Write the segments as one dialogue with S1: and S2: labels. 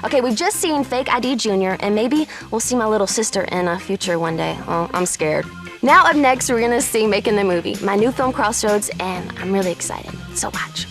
S1: Okay, we've just seen Fake ID Junior, and maybe we'll see my little sister in a future one day. Oh, I'm scared. Now up next, we're gonna see Making the Movie, my new film Crossroads, and I'm really excited. So watch.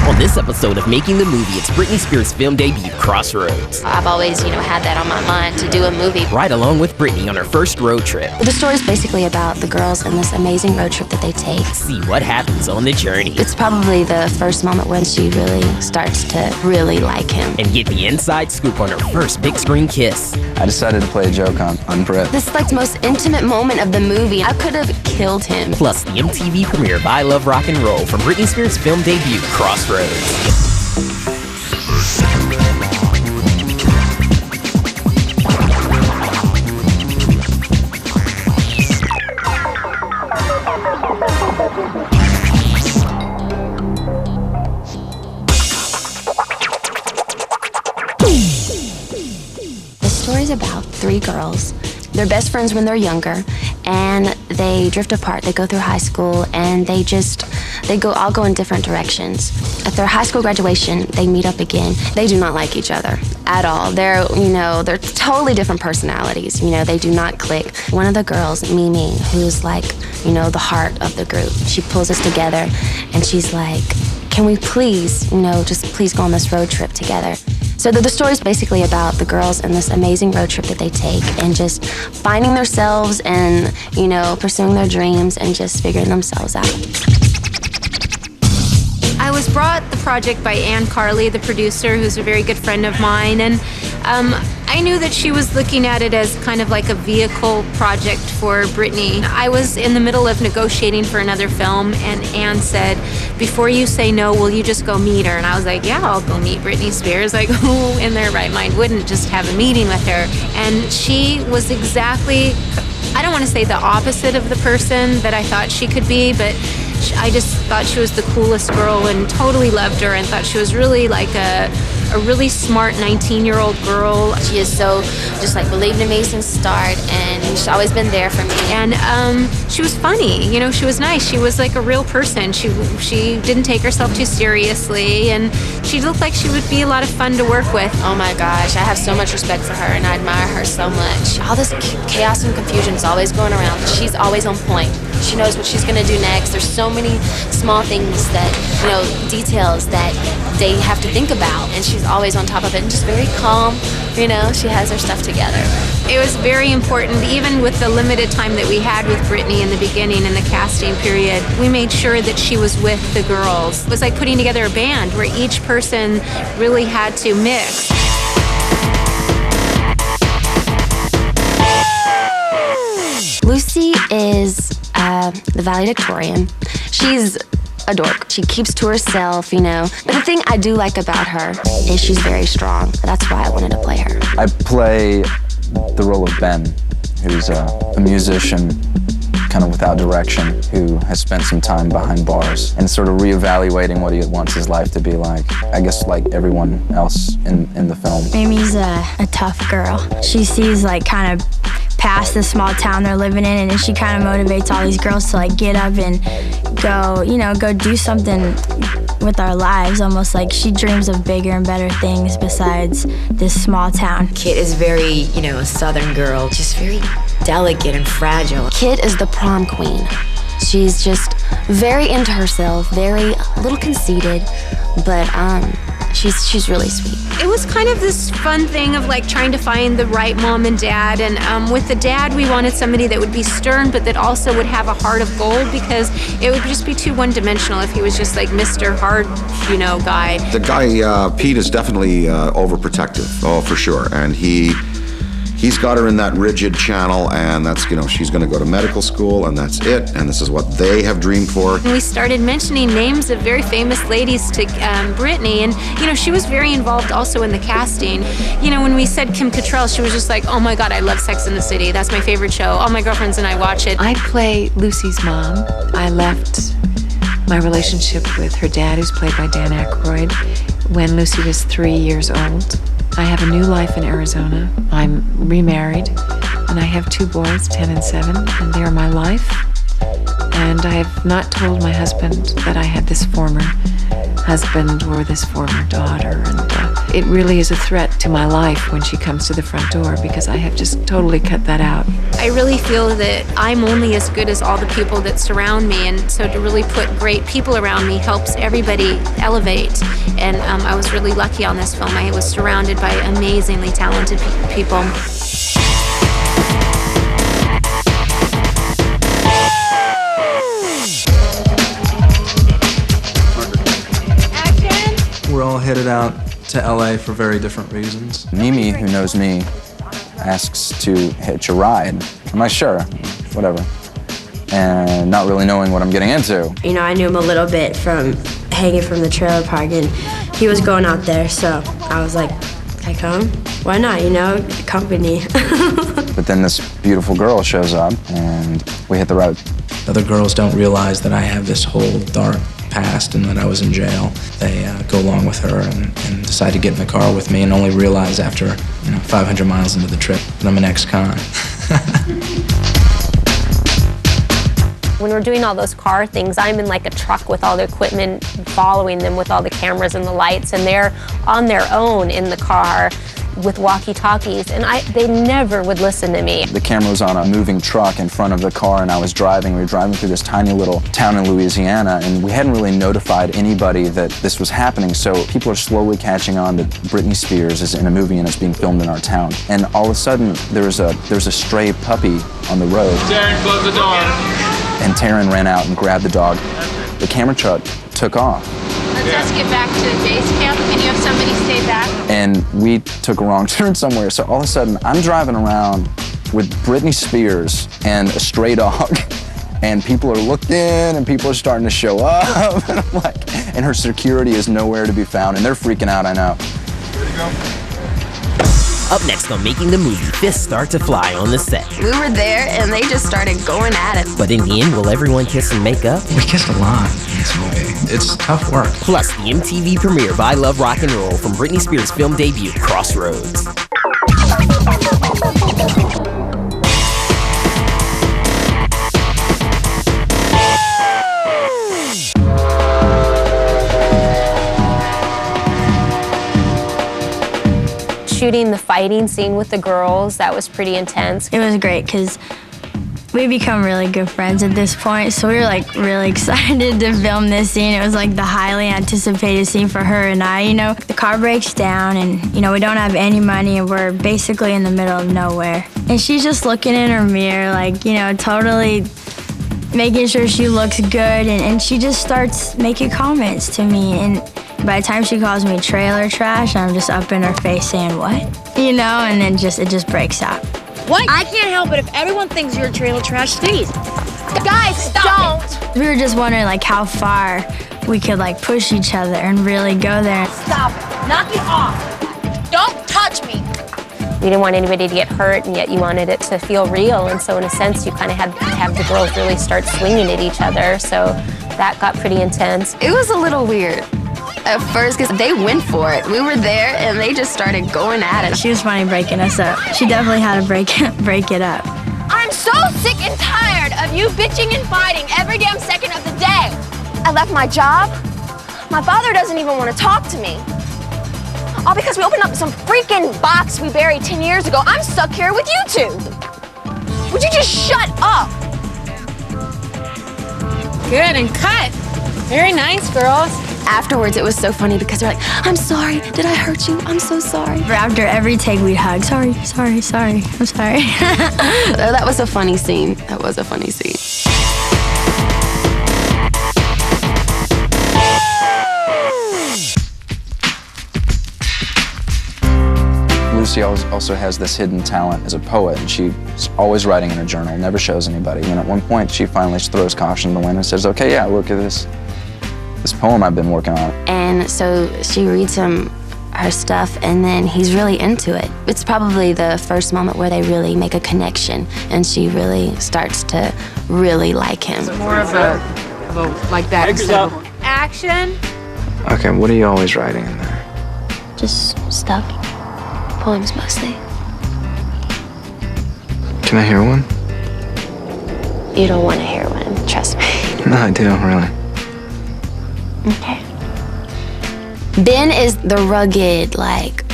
S2: On this episode of Making the Movie, it's Britney Spears' film debut, Crossroads.
S1: I've always, had that on my mind to do a movie.
S2: Ride along with Britney on her first road trip.
S1: The story is basically about the girls and this amazing road trip that they take.
S2: See what happens on the journey.
S1: It's probably the first moment when she really starts to really like him.
S2: And get the inside scoop on her first big screen kiss.
S3: I decided to play a joke on Brit.
S1: This is like the most intimate moment of the movie. I could have killed him.
S2: Plus the MTV premiere of I Love Rock and Roll from Britney Spears' film debut, Crossroads.
S1: The story's about three girls. They're best friends when they're younger, and they drift apart. They go through high school, and they all go in different directions. At their high school graduation, they meet up again. They do not like each other at all. They're totally different personalities. They do not click. One of the girls, Mimi, who's like, the heart of the group, she pulls us together, and she's like, can we please, just please go on this road trip together? So the story's basically about the girls and this amazing road trip that they take and just finding themselves and, pursuing their dreams and just figuring themselves out.
S4: I was brought the project by Ann Carley, the producer, who's a very good friend of mine, and I knew that she was looking at it as kind of like a vehicle project for Britney. I was in the middle of negotiating for another film, and Ann said, before you say no, will you just go meet her? And I was like, yeah, I'll go meet Britney Spears. Like, who in their right mind wouldn't just have a meeting with her? And she was exactly, I don't want to say the opposite of the person that I thought she could be, but I just thought she was the coolest girl and totally loved her and thought she was really like a really smart 19-year-old girl.
S1: She is so just like believed in me since start, and she's always been there for me.
S4: And she was funny, she was nice. She was like a real person. She didn't take herself too seriously, and she looked like she would be a lot of fun to work with.
S1: Oh my gosh, I have so much respect for her, and I admire her so much. All this chaos and confusion is always going around. She's always on point. She knows what she's gonna do next. There's so many small things that, details that they have to think about, and she's always on top of it and just very calm. She has her stuff together.
S4: It was very important, even with the limited time that we had with Britney in the beginning in the casting period. We made sure that she was with the girls. It was like putting together a band where each person really had to mix.
S1: Lucy is the valedictorian. She's a dork. She keeps to herself, But the thing I do like about her is she's very strong. That's why I wanted to play her.
S3: I play the role of Ben, who's a musician, kind of without direction, who has spent some time behind bars and sort of reevaluating what he wants his life to be like. I guess like everyone else in the film.
S5: Mimi's a tough girl. She sees kind of past the small town they're living in, and then she kind of motivates all these girls to get up and go do something with our lives. Almost like she dreams of bigger and better things besides this small town.
S6: Kit is very, a southern girl, just very delicate and fragile.
S1: Kit is the prom queen. She's just very into herself, very a little conceited, but she's really sweet.
S4: It was kind of this fun thing of trying to find the right mom and dad, and with the dad we wanted somebody that would be stern but that also would have a heart of gold, because it would just be too one-dimensional if he was just like Mr. Hard, guy.
S7: The guy, Pete, is definitely overprotective, oh for sure, and he's got her in that rigid channel, and that's, she's going to go to medical school, and that's it, and this is what they have dreamed for.
S4: And we started mentioning names of very famous ladies to Britney, and, she was very involved also in the casting. When we said Kim Cattrall, she was just like, oh my God, I love Sex and the City. That's my favorite show. All my girlfriends and I watch it.
S6: I play Lucy's mom. I left my relationship with her dad, who's played by Dan Aykroyd, when Lucy was 3 years old. I have a new life in Arizona. I'm remarried, and I have 2 boys, 10 and 7, and they are my life. And I have not told my husband that I had this former husband or this former daughter. And it really is a threat to my life when she comes to the front door because I have just totally cut that out.
S4: I really feel that I'm only as good as all the people that surround me, and so to really put great people around me helps everybody elevate. And I was really lucky on this film. I was surrounded by amazingly talented people.
S3: We're all headed out to LA for very different reasons. Mimi, who knows me, asks to hitch a ride. I'm like, sure, whatever. And not really knowing what I'm getting into.
S5: You know, I knew him a little bit from hanging from the trailer park, and he was going out there, so I was like, can I come? Why not, you know, company.
S3: But then this beautiful girl shows up, and we hit the road. Other girls don't realize that I have this whole dark past and that I was in jail. They go along with her and decide to get in the car with me, and only realize after 500 miles into the trip that I'm an ex-con.
S8: When we're doing all those car things, I'm in like a truck with all the equipment, following them with all the cameras and the lights, and they're on their own in the car with walkie-talkies, and they never would listen to me.
S3: The camera was on a moving truck in front of the car, and I was driving. We were driving through this tiny little town in Louisiana, and we hadn't really notified anybody that this was happening, so people are slowly catching on that Britney Spears is in a movie and it's being filmed in our town. And all of a sudden, there's a stray puppy on the road.
S9: Taryn, close the door.
S3: And Taryn ran out and grabbed the dog. The camera truck took off.
S4: Let's get back to base camp. Can you have somebody stay back?
S3: And we took a wrong turn somewhere. So all of a sudden, I'm driving around with Britney Spears and a stray dog, and people are looking, and people are starting to show up, and I'm like, and her security is nowhere to be found, and they're freaking out, I know.
S9: Ready to go?
S2: Up next on Making the Movie, fists start to fly on the set.
S1: We were there, and they just started going at it.
S2: But in the end, will everyone kiss and make up?
S3: We kissed a lot in this movie. It's tough work.
S2: Plus, the MTV premiere of I Love Rock and Roll from Britney Spears' film debut, Crossroads.
S8: Shooting the fighting scene with the girls, that was pretty intense.
S5: It was great because we become really good friends at this point, so we were like really excited to film this scene. It was like the highly anticipated scene for her and I. The car breaks down, and we don't have any money, and we're basically in the middle of nowhere. And she's just looking in her mirror, like, totally making sure she looks good, and she just starts making comments to me, and by the time she calls me trailer trash, I'm just up in her face saying, what? And then it just breaks out.
S10: What? I can't help it if everyone thinks you're trailer trash. Please. Guys, stop.
S5: We were just wondering, like, how far we could, like, push each other and really go there.
S10: Stop. Knock it off. Don't touch me.
S8: We didn't want anybody to get hurt, and yet you wanted it to feel real, and so in a sense, you kind of had to have the girls really start swinging at each other, so that got pretty intense.
S1: It was a little weird at first because they went for it. We were there, and they just started going at it.
S5: She was funny breaking us up. She definitely had to break it up.
S10: I'm so sick and tired of you bitching and fighting every damn second of the day. I left my job. My father doesn't even want to talk to me. All because we opened up some freaking box we buried 10 years ago. I'm stuck here with you two. Would you just shut up?
S4: Good, and cut. Very nice, girls.
S1: Afterwards, it was so funny because they're like, I'm sorry, did I hurt you? I'm so sorry.
S5: After every take, we'd hug. Sorry, I'm sorry.
S1: That was a funny scene. That was a funny scene.
S3: Lucy also has this hidden talent as a poet, and she's always writing in a journal, never shows anybody. And at one point, she finally throws caution to the wind and says, okay, yeah, look at this poem I've been working on.
S1: And so she reads him her stuff, and then he's really into it. It's probably the first moment where they really make a connection, and she really starts to really like him.
S6: More of a like that.
S4: Action.
S3: Okay, what are you always writing in there?
S1: Just stuff. Poems mostly.
S3: Can I hear one?
S1: You don't want to hear one, trust me.
S3: No, I do, really.
S1: Okay. Ben is the rugged, like,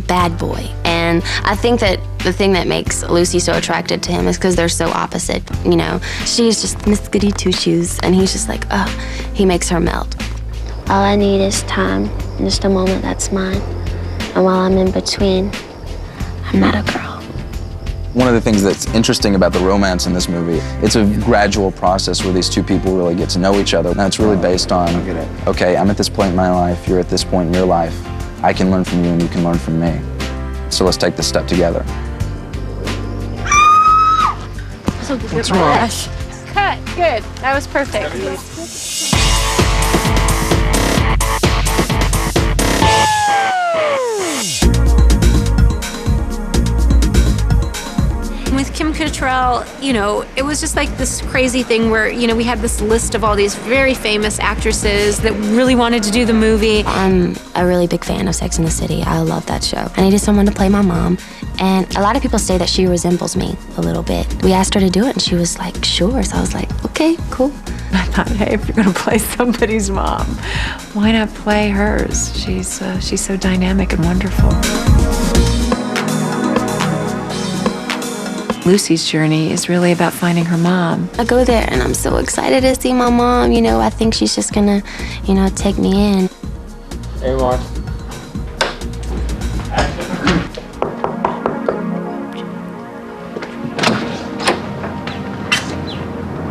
S1: bad boy. And I think that the thing that makes Lucy so attracted to him is because they're so opposite, you know. She's just Miss Goody Two-Shoes, and he's just like, oh, he makes her melt.
S11: All I need is time, just a moment that's mine. And while I'm in between, I'm not a girl.
S3: One of the things that's interesting about the romance in this movie, it's a gradual process where these two people really get to know each other. Now it's really based on, okay, I'm at this point in my life, you're at this point in your life. I can learn from you and you can learn from me. So let's take this step together.
S4: What's wrong? Cut. Good. That was perfect. With Kim Cattrall, you know, it was just like this crazy thing where, you know, we had this list of all these very famous actresses that really wanted to do the movie.
S1: I'm a really big fan of Sex and the City. I love that show. I needed someone to play my mom, and a lot of people say that she resembles me a little bit. We asked her to do it, and she was like, sure. So I was like, okay, cool.
S6: I thought, hey, if you're gonna play somebody's mom, why not play hers? She's so dynamic and wonderful. Lucy's journey is really about finding her mom.
S1: I go there and I'm so excited to see my mom. You know, I think she's just gonna, you know, take me in.
S9: Hey, Mark.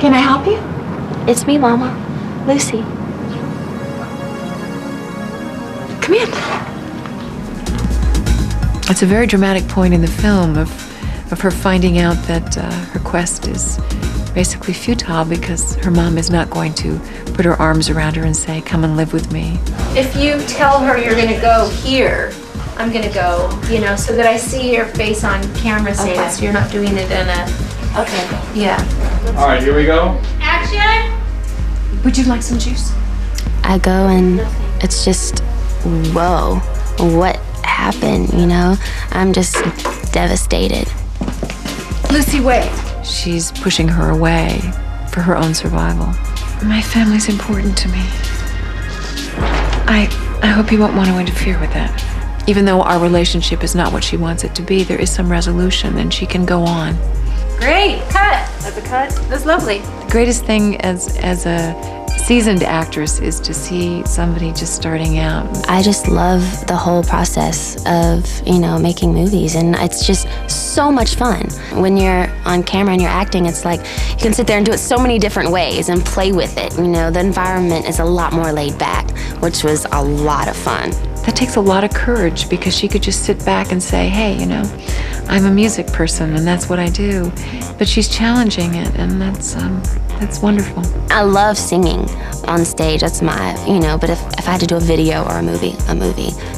S10: Can I help you?
S1: It's me, Mama. Lucy.
S10: Come in.
S6: It's a very dramatic point in the film of her finding out that her quest is basically futile because her mom is not going to put her arms around her and say, come and live with me.
S4: If you tell her you're gonna go here, I'm gonna go, you know, so that I see your face on camera saying it, so you're not doing it in a... Okay. Yeah.
S9: All right, here we go.
S4: Action! Would you like some juice?
S1: I go and it's just, whoa, what happened, you know? I'm just devastated.
S4: Lucy, wait.
S6: She's pushing her away for her own survival. My family's important to me. I hope you won't want to interfere with that. Even though our relationship is not what she wants it to be, there is some resolution and she can go on.
S4: Great. Cut. That's a cut. That's lovely.
S6: The greatest thing as a seasoned actress is to see somebody just starting out.
S1: I just love the whole process of, you know, making movies, and it's just so much fun. When you're on camera and you're acting, it's like you can sit there and do it so many different ways and play with it. You know, the environment is a lot more laid back, which was a lot of fun.
S6: That takes a lot of courage because she could just sit back and say, hey, you know, I'm a music person and that's what I do. But she's challenging it, and that's wonderful.
S1: I love singing on stage. That's my, you know, but if I had to do a video or a movie,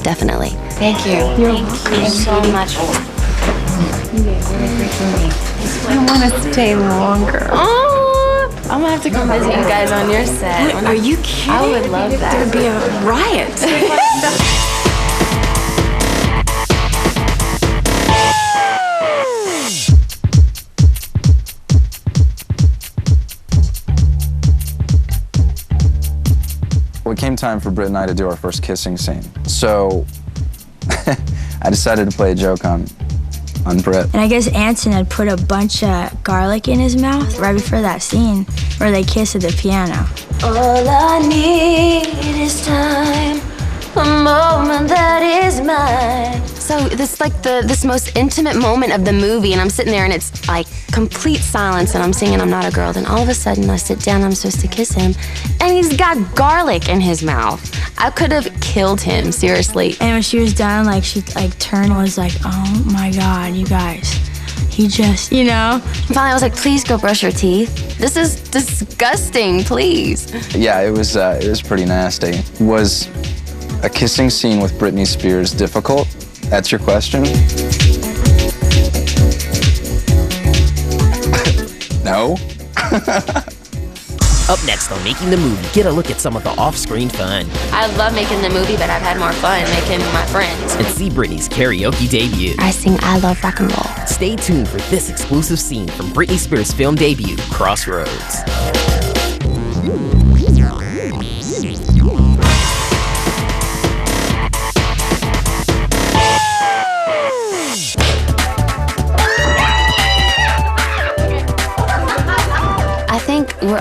S1: definitely.
S6: Thank you.
S1: Thank you so much.
S6: I want to stay longer.
S1: Oh, I'm gonna have to come visit you guys on your set.
S6: Are you kidding?
S1: I would love that.
S6: There'd be a riot.
S3: It came time for Britt and I to do our first kissing scene. So I decided to play a joke on Britt.
S5: And I guess Anson had put a bunch of garlic in his mouth right before that scene where they kiss at the piano.
S1: All I need is time, a moment that is mine. So this is like this most intimate moment of the movie, and I'm sitting there and it's like complete silence, and I'm singing I'm Not a Girl. Then all of a sudden I sit down, I'm supposed to kiss him, and he's got garlic in his mouth. I could have killed him, seriously.
S5: And when she was done, like she like turned and was like, oh my God, you guys. He just, you know.
S1: Finally I was like, please go brush your teeth. This is disgusting, please.
S3: Yeah, it was pretty nasty. Was a kissing scene with Britney Spears difficult? That's your question? No?
S2: Up next on Making the Movie, get a look at some of the off-screen fun.
S1: I love making the movie, but I've had more fun making my friends.
S2: And see Britney's karaoke debut.
S1: I sing I Love Rock and Roll.
S2: Stay tuned for this exclusive scene from Britney Spears' film debut, Crossroads.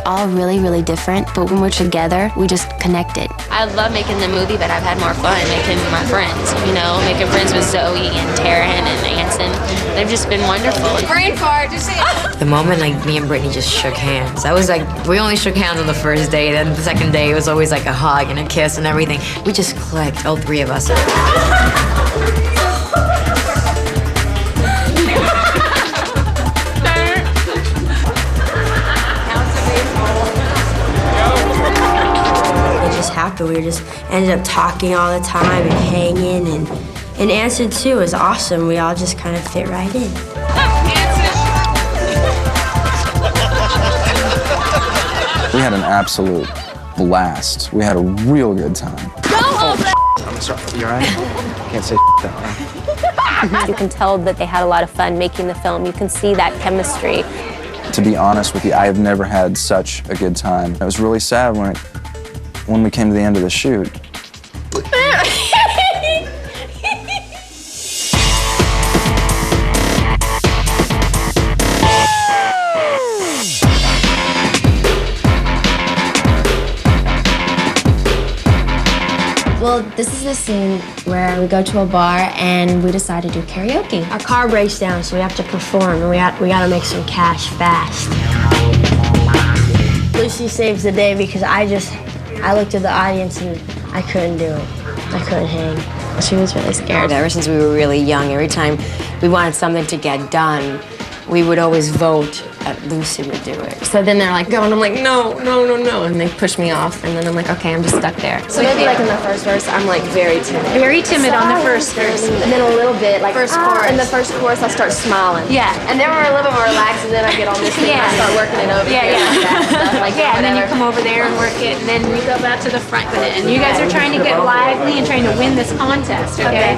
S1: we're all really, really different, but when we're together, we just connected.
S8: I love making the movie, but I've had more fun making my friends, you know, making friends with Zoe and Taryn and Anson. They've just been wonderful.
S10: Brain fart, just say
S12: The moment like me and Britney just shook hands, I was like, we only shook hands on the first day, then the second day it was always like a hug and a kiss and everything. We just clicked, all three of us.
S5: Happy. We just ended up talking all the time and hanging, and Anson too was awesome. We all just kind of fit right in.
S3: We had an absolute blast. We had a real good time.
S13: I'm sorry, you all right? Can't say that.
S8: You can tell that they had a lot of fun making the film. You can see that chemistry.
S3: To be honest with you, I have never had such a good time. It was really sad when we came to the end of the shoot.
S1: Well, this is the scene where we go to a bar and we decide to do karaoke.
S5: Our car breaks down, so we have to perform, and we got to make some cash fast. Lucy saves the day because I looked at the audience and I couldn't do it. I couldn't hang.
S1: She was really scared.
S12: Ever since we were really young, every time we wanted something to get done, we would always vote that Lucy would do it.
S1: So then they're like, go, and I'm like, no, no, no, no. And they push me off, and then I'm like, okay, I'm just stuck there.
S10: So maybe like in the first verse, I'm like very timid.
S4: Very timid on the first verse.
S10: And then a little bit like
S4: First chorus.
S10: In the first chorus, I start smiling.
S4: Yeah.
S10: And then we're a little bit more relaxed, and then I get on this thing and I start working it over
S4: Yeah,
S10: here.
S4: yeah.
S10: Like that stuff, like
S4: Yeah, and then you
S10: whatever.
S4: come over there and work it, and then you go back to the front with it. And you guys are trying to get lively and trying to win this contest, okay?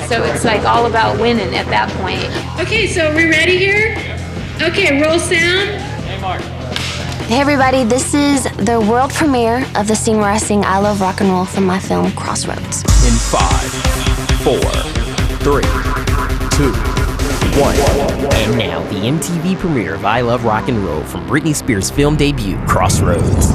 S4: So it's like all about winning at that point. Okay, so are we ready here? Okay, roll sound.
S9: Hey, Mark.
S1: Hey everybody, this is the world premiere of the scene where I sing I Love Rock and Roll from my film Crossroads.
S2: In 5, 4, 3, 2, 1. And now, the MTV premiere of I Love Rock and Roll from Britney Spears' film debut, Crossroads.